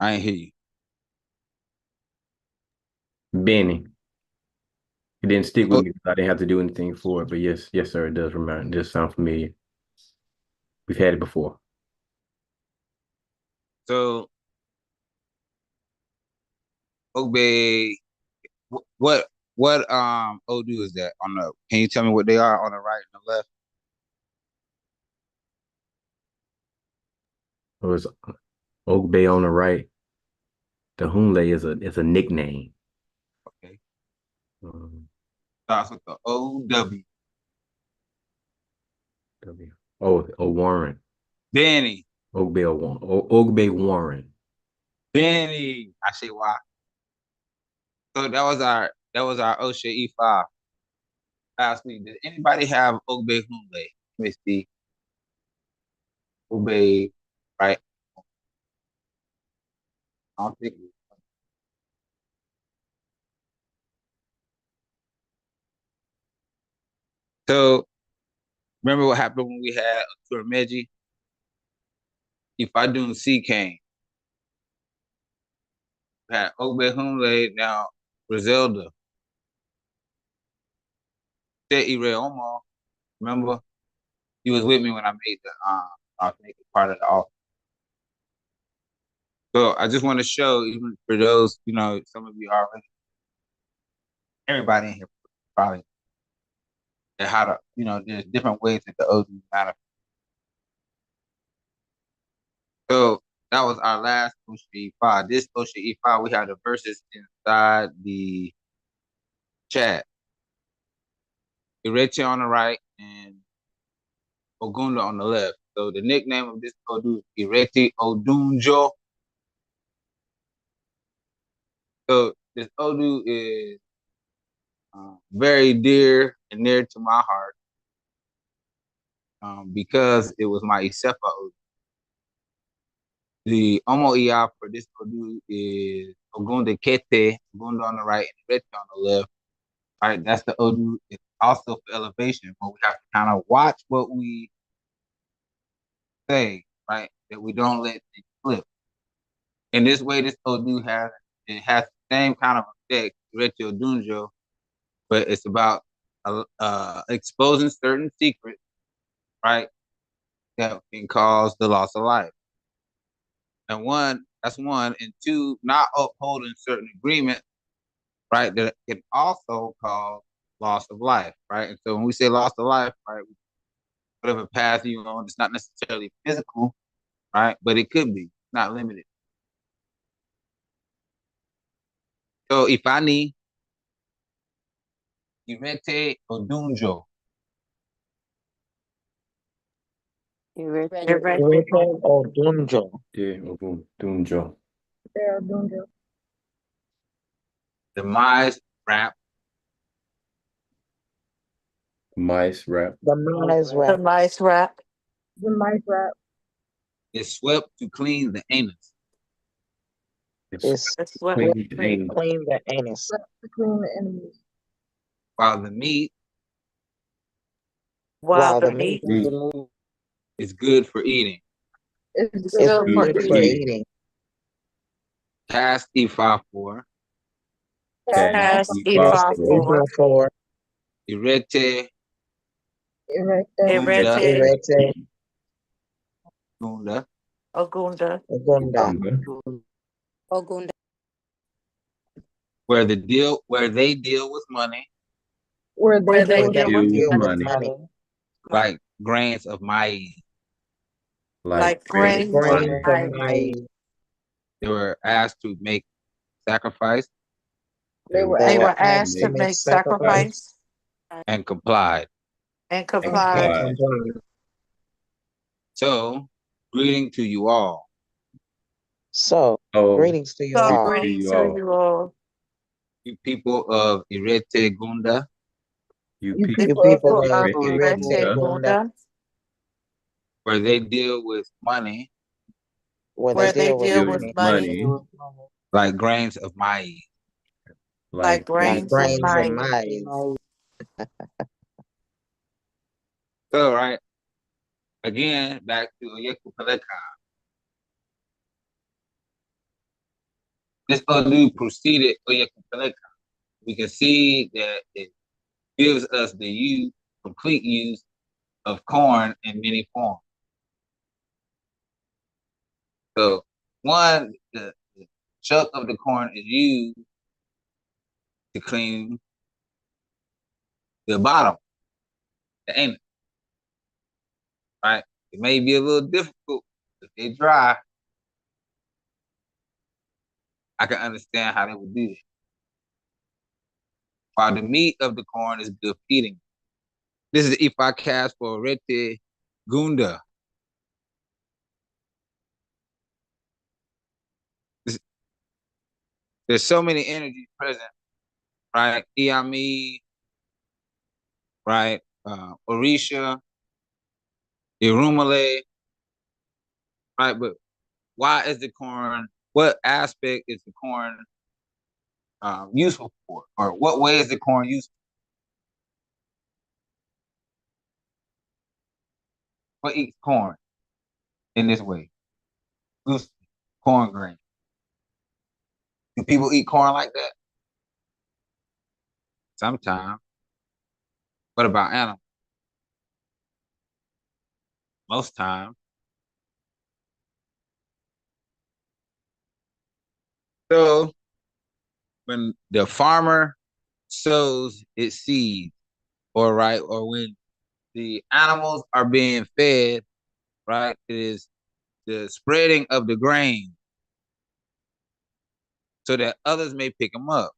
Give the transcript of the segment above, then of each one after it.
I ain't hear you. Benny. It didn't stick with Oh, me because I didn't have to do anything for it. But yes, sir, it does remember. It does sound familiar. We've had it before. so Obey, what Odu is that on the? Can you tell me what they are on the right and the left? It was Oak Bay on the right. The Hunley is a nickname. Okay, Um, starts with the O-W. Warren. Benny, Oak Bay Warren. Benny. I say why. So that was our OSHA E5 last week. Did anybody have Ogbe Hunle? Let me see. Ogbe, right? I don't think. So remember what happened when we had a Turmeji? If I do C came, we had Ogbe Hunle, now Griselda, Set Ire Omo. Remember? He was with me when I made I was making part of the office. So I just want to show, even for those, some of you already, everybody in here probably, and how to, there's different ways that the OD manifest. So that was our last OSHA E5. This OSHA E5, we have the verses inside the chat. Irete on the right and Ogunda on the left. So the nickname of this Odu is Irete Odunjo. So this Odu is very dear and near to my heart because it was my Isefa Odu. The Omo Iya for this Odu is Ogunda Kete, Ogunda on the right and Irete on the left. All right, that's the Odu. It's also for elevation, but we have to kind of watch what we say, right? That we don't let it slip. In this way, this Odu has the same kind of effect, Irete Odunjo, but it's about exposing certain secrets, right? That can cause the loss of life. And that's one, and two, not upholding certain agreements, right? That can also cause loss of life, right? And so when we say loss of life, right, whatever path you're on, it's not necessarily physical, right? But it could be, not limited. So if I need Irete Odunjo, Irete Irete Odunjo. Yeah, Dunjo. Odunjo. demise rap, Mice rap. The Mice The Rap. mice rap. The mice rap. is swept to clean the anus, It's Is It's what clean swept the to anus. clean the anus. to clean the enemies. while the meat While While the the meat meat Meat is good for eating. is is is good good for good for for eating. eating. eating. Cast E54, Cast Cast E Cast phosphor. E54. equal for Irete Gunda, Irete Irete Gunda, Ogunda. Ogunda. Uganda. Ogunda. where they deal with money Where Where they they deal Deal with with deal with money. money money. like grains of maize. like Like grains Like of grains of grains maize. of maize. maize. They were asked to make sacrifice They were They They were were asked to asked asked to to make make make sacrifice sacrifice and complied. and and comply. and comply. comply. So, greeting to you all, So, Oh, greetings to you So greetings all. to greetings you to all. you all. you people of Irete Gunda, You You You people people people of of of Irete Irete Irete Gunda, Gunda, Gunda, where they deal with money where they where they deal with deal deal with with money money money like grains of maize. like like like grains of grains of maize. maize. So, right, again, back to Oyeku Peleka. this Odu proceeded, we can see that it gives us the complete use of corn in many forms. So one, the chuck of the corn is used to clean the bottom, the anus, right? It may be a little difficult if they dry. I can understand how they would do it. While the meat of the corn is good feeding. This is if I cast for Irete Gunda. There's so many energies present, right? Iami, right? Orisha, Irumale, right? But why is the corn, what aspect is the corn useful for? Or what way is the corn useful? What eats corn in this way? Loose corn grain. Do people eat corn like that? Sometimes. What about animals? Most times. So when the farmer sows its seed, or right, or when the animals are being fed, right, it is the spreading of the grain so that others may pick them up.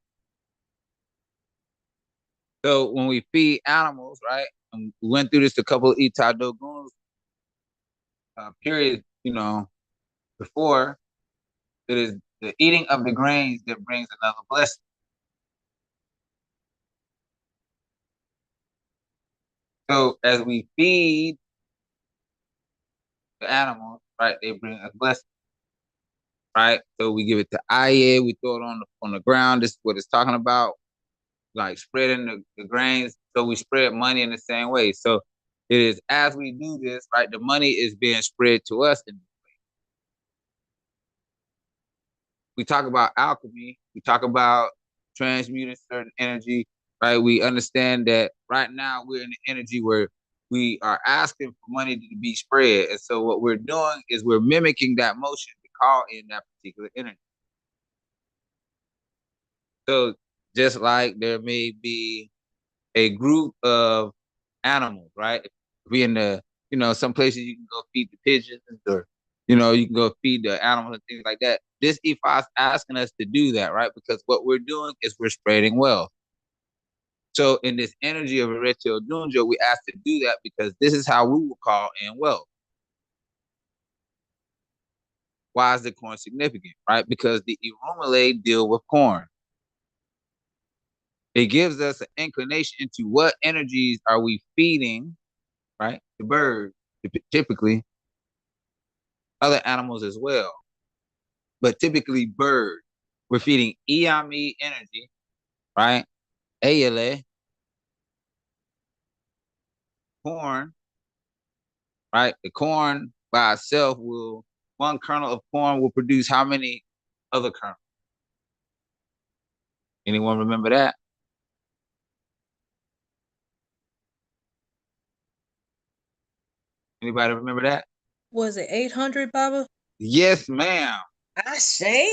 So when we feed animals, right, and we went through this a couple of Itadoguns periods, before, it is the eating of the grains that brings another blessing. So as we feed the animals, right, they bring us blessing, right? So we give it to Aye, we throw it on the ground. This is what it's talking about, like spreading the grains. So we spread money in the same way. So it is as we do this, right, the money is being spread to us. We talk about alchemy, we talk about transmuting certain energy, right? We understand that right now we're in the energy where we are asking for money to be spread. And so what we're doing is we're mimicking that motion to call in that particular energy. So just like there may be a group of animals, right? If we in some places you can go feed the pigeons, or, you can go feed the animals and things like that. This Ifa is asking us to do that, right? Because what we're doing is we're spreading wealth. So in this energy of Irete Odunjo, we ask to do that because this is how we will call in wealth. Why is the corn significant, right? Because the Irumale deal with corn. It gives us an inclination into what energies are we feeding, right? The bird, typically, other animals as well, but typically bird. We're feeding Iami energy, right? Ayele, corn, right? The corn by itself one kernel of corn will produce how many other kernels? Anyone remember that? Anybody remember that? Was it 800, Baba? Yes, ma'am. I say?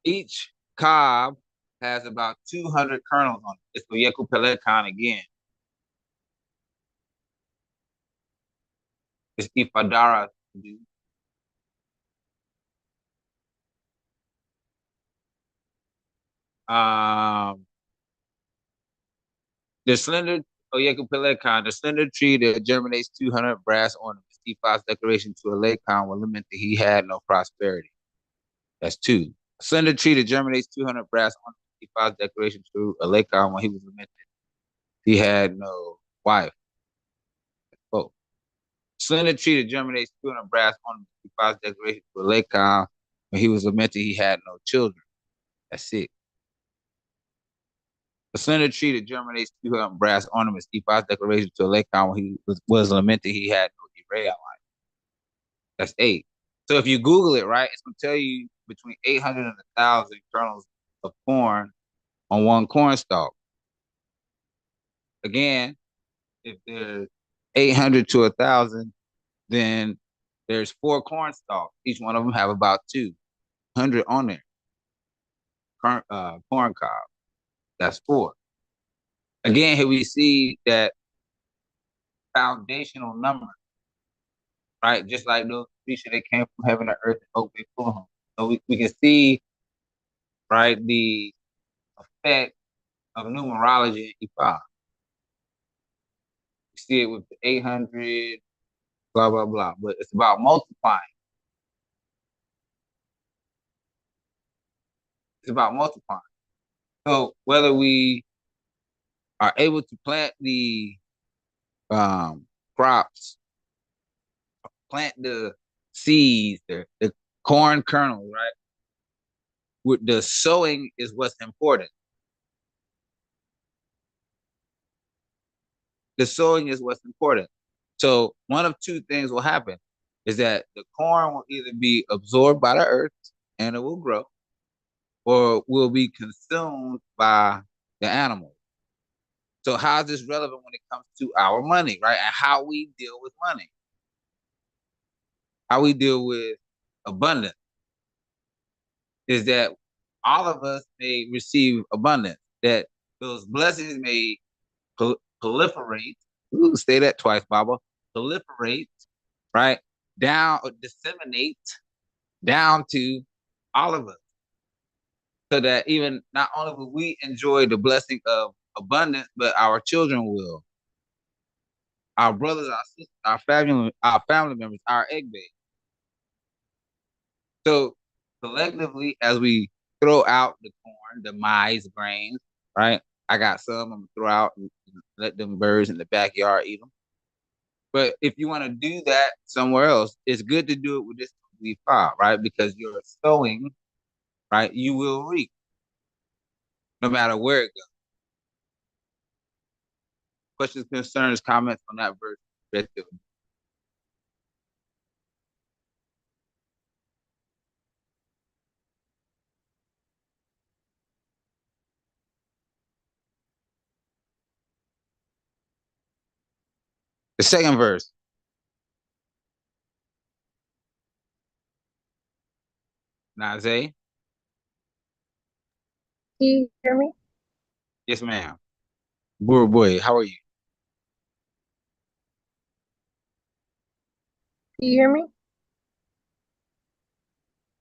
Each cob has about 200 kernels on it. It's the Yeku Pelekan again. It's Ifadara. The slender Oyeku Pelekan, the slender tree that germinates 200 brass ornaments. Ifa's declaration to a Lakon will lament that he had no prosperity. That's two. A slender tree that germinates 200 brass ornaments. Ifa's declaration to a Lakon when he was lamented he had no wife. Oh. Slender tree that germinates 200 brass ornaments. Ifa's declaration to a Lakon when he was lamented he had no children. That's it. A slender tree that germinates 200 brass ornaments. Ifa's declaration to a Lakon when he was lamented he had no Irae life. That's 8. So if you Google it, right, it's gonna tell you between 800 and 1,000 kernels of corn on one corn stalk. Again, if there's 800 to 1,000, then there's 4 corn stalks. Each one of them have about 200 on there. Corn cob. That's 4. Again, here we see that foundational number, right? Just like those creatures that came from heaven to earth and oak they full home. So we can see, right, the effect of numerology in Ifa. We see it with the 800, blah, blah, blah. But it's about multiplying. It's about multiplying. So whether we are able to plant the crops, plant the seeds, the corn kernel, right? With the sowing is what's important. The sowing is what's important. So one of 2 things will happen is that the corn will either be absorbed by the earth and it will grow, or will be consumed by the animals. So how is this relevant when it comes to our money, right? And how we deal with money, how we deal with abundance, is that all of us may receive abundance, that those blessings may proliferate. Ooh, say that twice, Baba. Proliferate, right? Down or disseminate down to all of us. So that even not only will we enjoy the blessing of abundance, but our children will. Our brothers, our sisters, our family members, our egg base. So collectively, as we throw out the corn, the maize grains, right? I got some I'm gonna throw out and let them birds in the backyard eat them. But if you want to do that somewhere else, it's good to do it with this file, right? Because you're sowing, right? You will reap, no matter where it goes. Questions, concerns, comments on that verse? The second verse. Nazay? Can you hear me? Yes, ma'am. Boy, how are you? Can you hear me?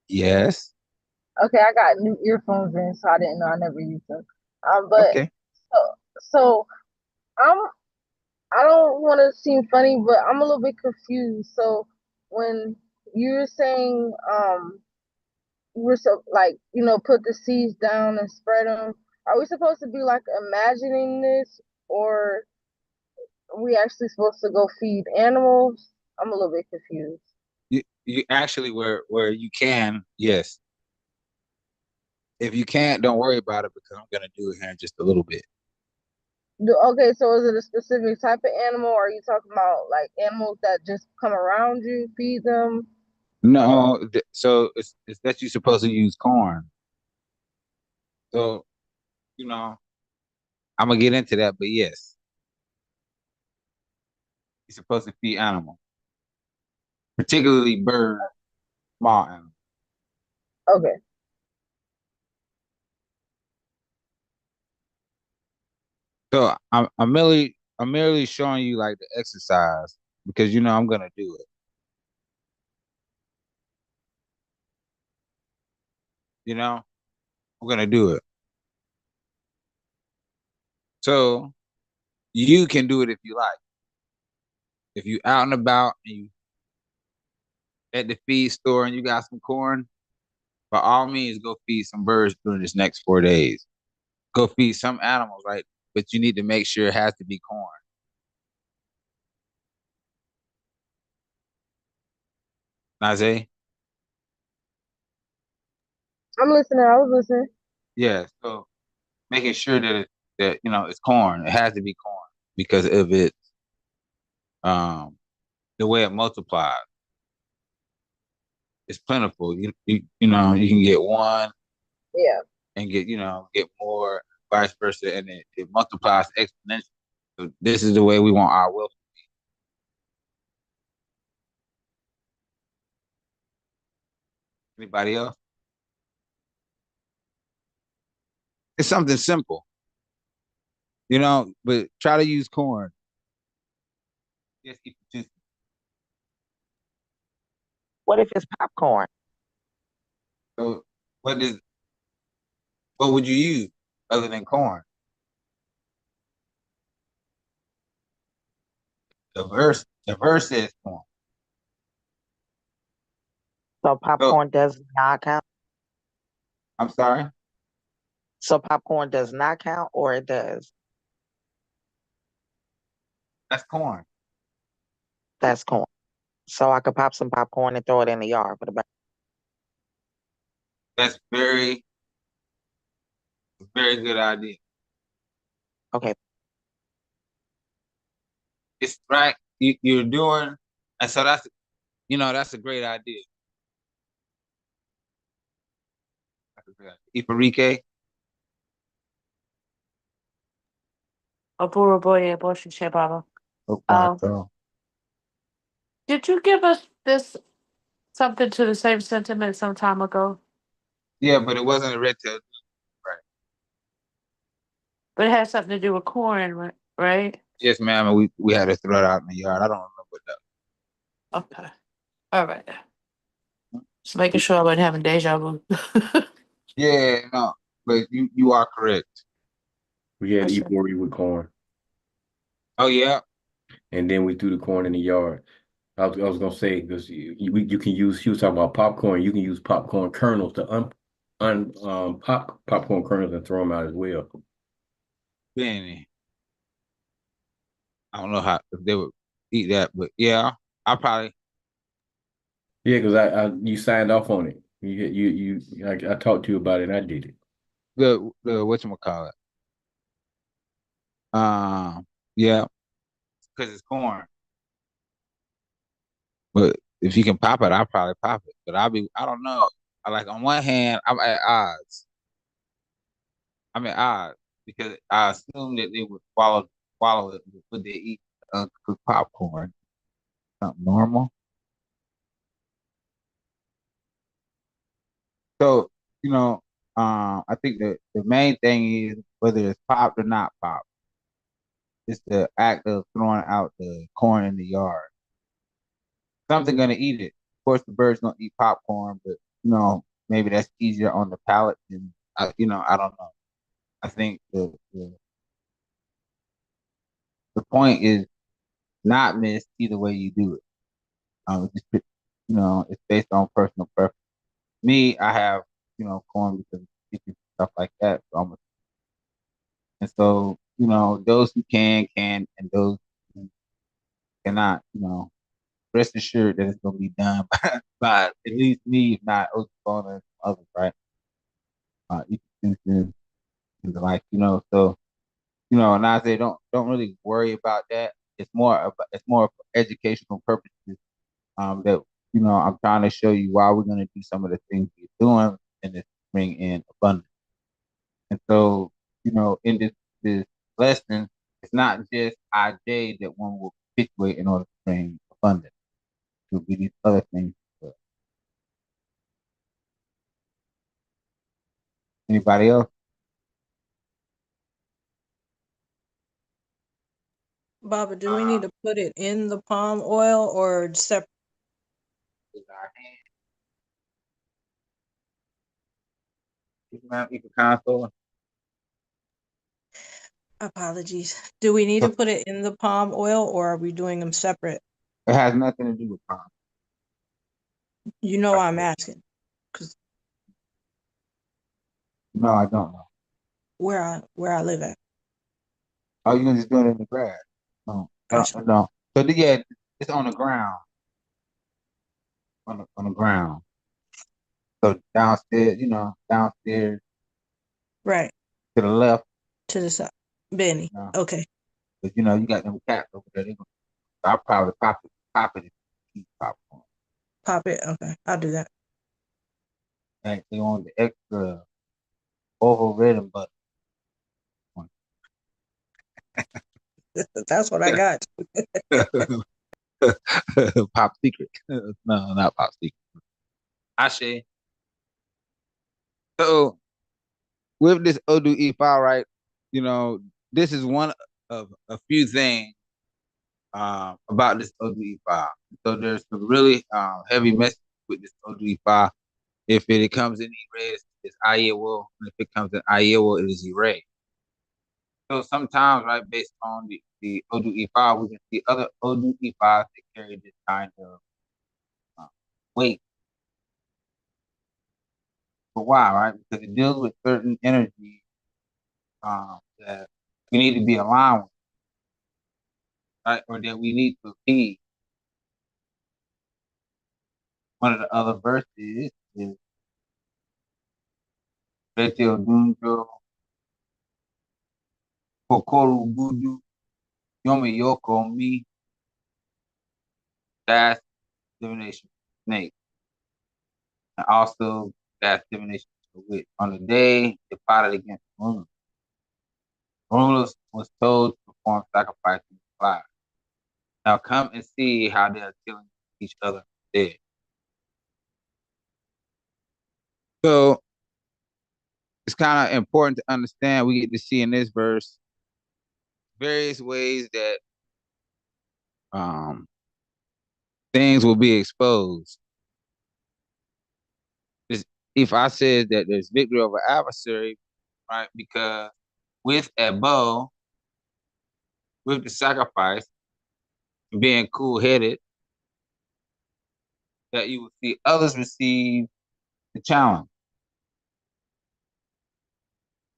Yes. Okay, I got new earphones in, so I didn't know I never used them. But Okay. so I'm I don't want to seem funny, but I'm a little bit confused. So when you're saying we're so like put the seeds down and spread them, are we supposed to be like imagining this, or are we actually supposed to go feed animals? I'm a little bit confused. You actually where you can, yes. If you can't, don't worry about it because I'm gonna do it here in just a little bit. Okay, so is it a specific type of animal, or are you talking about like animals that just come around you, feed them? No, so it's that you're supposed to use corn. So, I'm gonna get into that, but yes, you're supposed to feed animals, particularly birds, small animals. Okay. So I'm merely showing you like the exercise because I'm gonna do it. I'm gonna do it. So you can do it if you like. If you out and about and you at the feed store and you got some corn, by all means go feed some birds during this next 4 days. Go feed some animals, right? But you need to make sure it has to be corn. Najee? I'm listening. I was listening. Yeah. So making sure that it's corn. It has to be corn because of it the way it multiplies. it's plentiful. You know, you can get one Yeah. and get more, vice versa, and it multiplies exponentially. So this is the way we want our wealth. Anybody else? It's something simple, but try to use corn. Just eat the What if it's popcorn? So what is what would you use other than corn? The verse says corn. So So popcorn does not count. I'm sorry. So popcorn does not count, or it does. That's corn. That's corn. So I could pop some popcorn and throw it in the yard for the back. That's very good idea. Okay. It's right. You're doing, and so that's a great idea. Iparike. Aburaboye Boshiche Baba. Okay, Um, so did you give us this something to the same sentiment some time ago? yeah, but it wasn't a red tail, right? But it had something to do with corn, right? Yes, ma'am. And we had to throw it out in the yard. I don't remember that. Okay. All right. Just making sure I wasn't having deja vu. Yeah, no, but you are correct. We had That's it. Ibori with corn, Oh yeah, and then we threw the corn in the yard. I was gonna say because you can use. She was talking about popcorn. You can use popcorn kernels to pop popcorn kernels and throw them out as well. Benny. I don't know how if they would eat that, but yeah, I probably Yeah, because I you signed off on it. I talked to you about it and I did it. the whatchamacallit. Yeah, because it's corn. But if you can pop it, I'll probably pop it. But I don't know. I like on one hand, I'm at odds. I'm at odds because I assume that they would follow it. Would they eat cooked popcorn? Something normal. So I think the main thing is whether it's popped or not popped. It's the act of throwing out the corn in the yard. Something gonna eat it. Of course, the birds don't eat popcorn, but maybe that's easier on the palate. And I don't know. I think the point is not missed either way you do it. It's based on personal preference. Me, I have corn because of chicken, stuff like that. And so those who can, and those who cannot, rest assured that it's going to be done by at least me, if not Osborne and others, right? Institutions and the like, so and I say don't really worry about that. It's more for educational purposes. That I'm trying to show you why we're going to do some of the things we're doing and this bring in abundance. And so in this lesson, it's not just IJ that one will perpetuate in order to bring abundance. It will be these other things. Anybody else? Baba, do we need to put it in the palm oil or separate? Console. Apologies. Do we need to put it in the palm oil or are we doing them separate? It has nothing to do with palm. You know why I'm asking, because No, I don't know. where I live at. Oh, you can just do it in the grass. No, Gotcha. no. So yeah, it's on the ground. On the ground. So downstairs, downstairs Right. to the left. To the side. Benny. Okay. But you got them cats over there. I'll probably pop it and keep popcorn. Pop it. Okay. I'll do that. Like they want the extra oval red and butter. That's what I got. Pop secret. No, not pop secret. Ashe. So with this Odu E5, right? You know, this is one of a few things about this Odu E5. So there's some really heavy message with this Odu E5. If it comes in E-ray, it's Iowa. If it comes in Iowa, it is E-ray. So sometimes, right, based on the Odu E5, we can see other Odu E5s that carry this kind of weight. But why, right? Because it deals with certain energy that we need to be aligned with, right? Or that we need to be. One of the other verses is Irete Odunjo, Kokoro Budu, Yomi Yoko Mi, that's divination snake. And also that's divination witch. On the day they plotted against Romulus, Romulus was told to perform sacrifice in the fly. Now come and see how they are killing each other dead. So it's kind of important to understand. We get to see in this verse various ways that um, things will be exposed. If I said that there's victory over adversary, right? Because with a bow, with the sacrifice, being cool headed, that you will see others receive the challenge.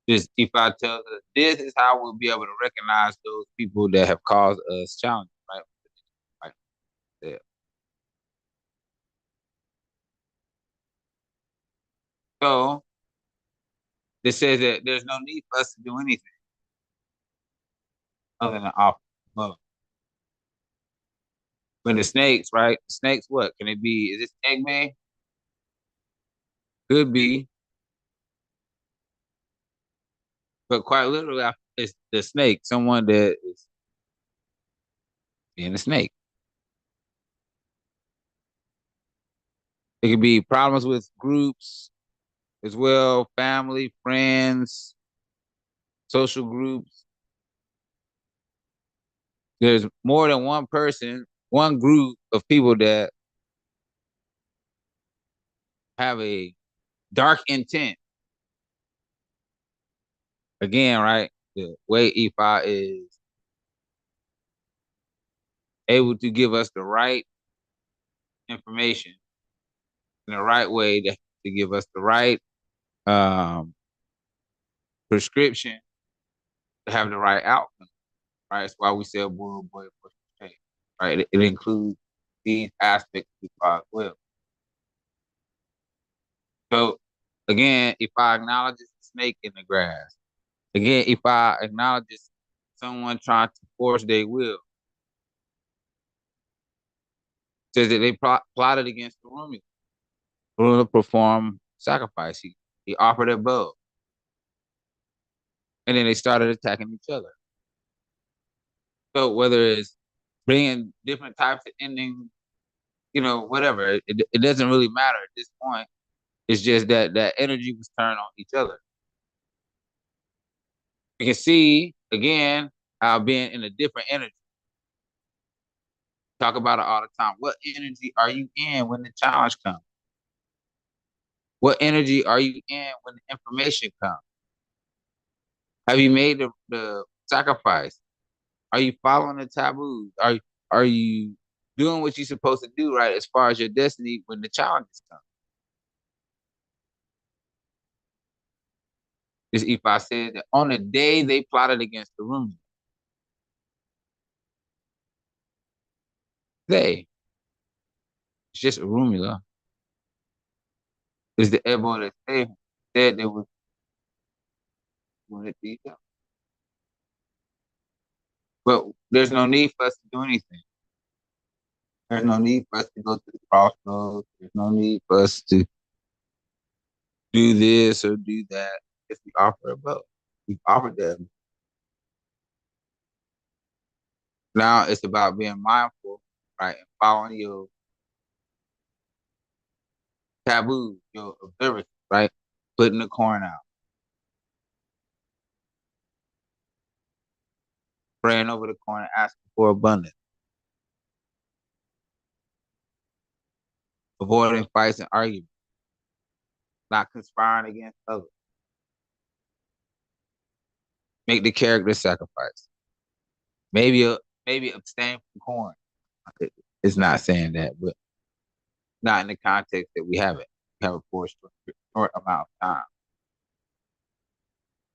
Just if I tell us this is how we'll be able to recognize those people that have caused us challenges, right? Like that. So it says that there's no need for us to do anything other than offer love. When the snakes, right? The snakes, what can it be? Is this Eggman? Could be, but quite literally, it's the snake. Someone that is being a snake. It could be problems with groups as well, family, friends, social groups. There's more than one person, one group of people that have a dark intent. Again, right? The way Ifa is able to give us the right information in the right way to give us the right um, prescription to have the right outcome. Right? That's why we say a boy, right? It includes these aspects of Ifa as well. So again, if I acknowledge the snake in the grass, again, if I acknowledge someone trying to force their will, says that they plotted against the Romulus. Romulus performed sacrifice. He offered a bow, and then they started attacking each other. So whether it's bringing different types of endings, whatever, it doesn't really matter at this point. It's just that that energy was turned on each other. You can see again how being in a different energy. Talk about it all the time. What energy are you in when the challenge comes? What energy are you in when the information comes? Have you made the sacrifice? Are you following the taboos? Are you doing what you're supposed to do, right, as far as your destiny when the challenges come? Just if I said that on the day they plotted against the room, it's just a Rumula. It's the Ebo that said they was doing it to each other. But there's no need for us to do anything. There's no need for us to go to the crossroads. There's no need for us to do this or do that. If we offer a both, we've offered them. Now it's about being mindful, right, and following your taboos, your observances, right, putting the corn out, praying over the corn, and asking for abundance, avoiding fights and arguments, not conspiring against others. Make the character sacrifice. Maybe maybe abstain from corn. It's not saying that, but not in the context that we have it. We have it for a short amount of time.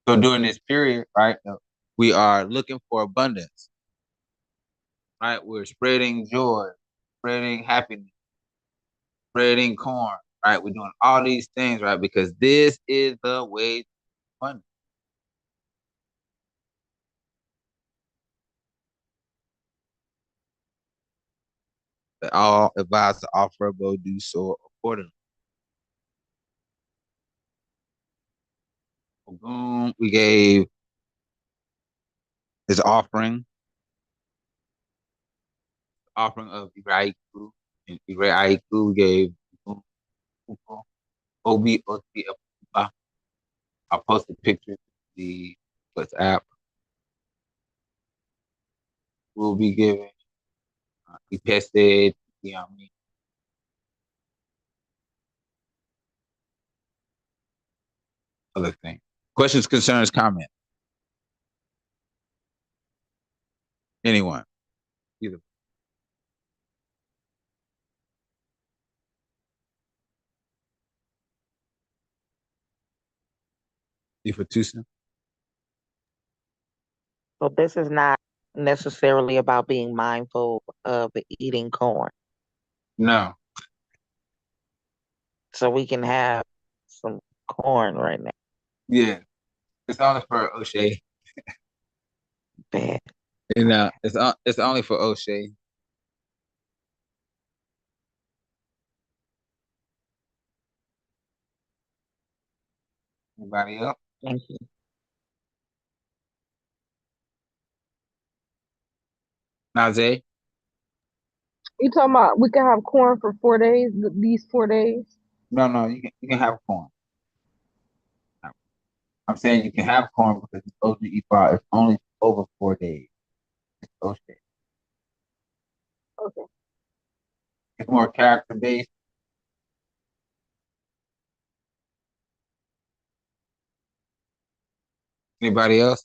So during this period, right, we are looking for abundance, right? We're spreading joy, spreading happiness, spreading corn, right? We're doing all these things, right? Because this is the way to abundance. That all advised to offer a bow do so accordingly. Boom, we gave his offering of Iraiku. And Iraiku we gave Obi Oti. I'll post a picture of the WhatsApp. We'll be giving Ipeste, Yami. Other thing. Questions, concerns, comments? Anyone? Either. For Tucson? So this is not necessarily about being mindful of eating corn. No. So we can have some corn right now. Yeah. It's only for O'Shea. Bad. You know, it's only for O'Shea. Anybody else? Thank you. Nazay? You talking about we can have corn for 4 days? These 4 days? No, you can have corn. I'm saying you can have corn because it's supposed to eat bar. It's only over 4 days. It's O'Shea. Okay. It's more character based. Anybody else?